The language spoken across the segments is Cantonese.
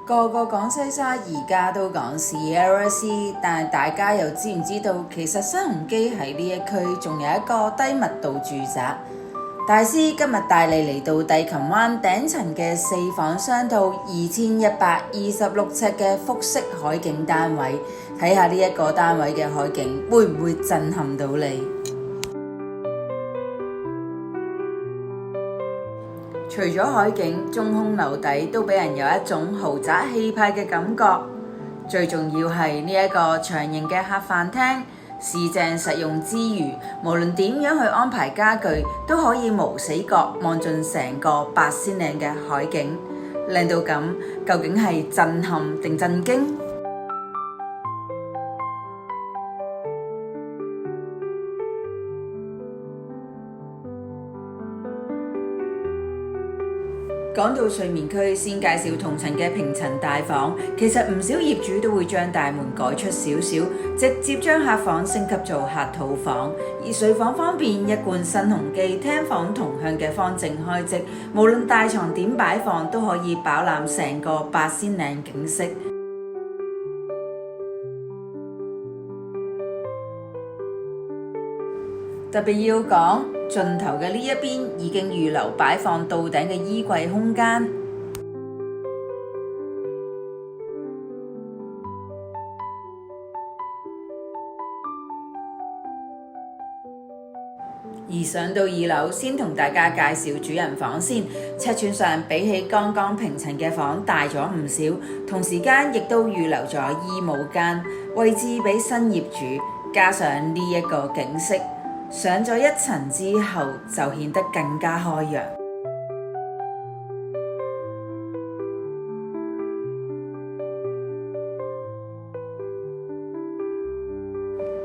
個個講西沙，而家都講 Sierra Sea， 但係大家又知唔知道，其實新鴻基喺呢一區仲有一個低密度住宅。大師今日帶你嚟到帝琴灣頂層嘅4房雙套2126尺嘅複式海景單位，睇下呢一個單位嘅海景會唔會震撼到你？除咗海景，中空樓底都俾人有一種豪宅氣派嘅感覺。最重要係呢一個長形嘅客飯廳，市正實用之餘，無論點樣去安排家具，都可以無死角望盡成個八仙嶺嘅海景，靚到咁，究竟係震撼定震驚？講到睡眠區，先介紹同層嘅平層大房。其實唔少業主都會將大門改出少少，直接將客房升級做客套房。而睡房方面，一貫新鴻基廳房同向嘅方正開積，無論大床點擺放，都可以飽覽成個八仙嶺景色。特別要講，盡頭嘅呢一邊已經預留擺放到頂嘅衣櫃空間，而上到2樓，先同大家介紹主人房先。尺寸上比起剛剛平層嘅房大咗唔少，同時間亦都預留咗衣帽間，位置俾新業主，加上呢一個景色。上咗1層之後，就顯得更加開揚。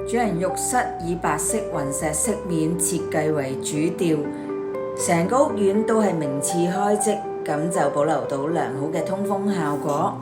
主人浴室以白色雲石飾面設計為主調，成個屋苑都係名次開積，咁就保留到良好嘅通風效果。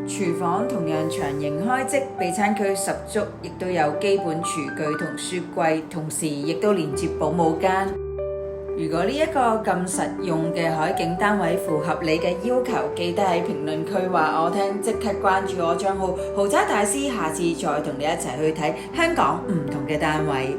廚房同樣長形開積，備餐區十足，亦都有基本廚具同雪櫃，同時亦都連接保姆間。如果呢一個咁實用嘅海景單位符合你嘅要求，記得喺評論區話我聽，即刻關注我賬號豪宅大師，下次再同你一齊去睇香港唔同嘅單位。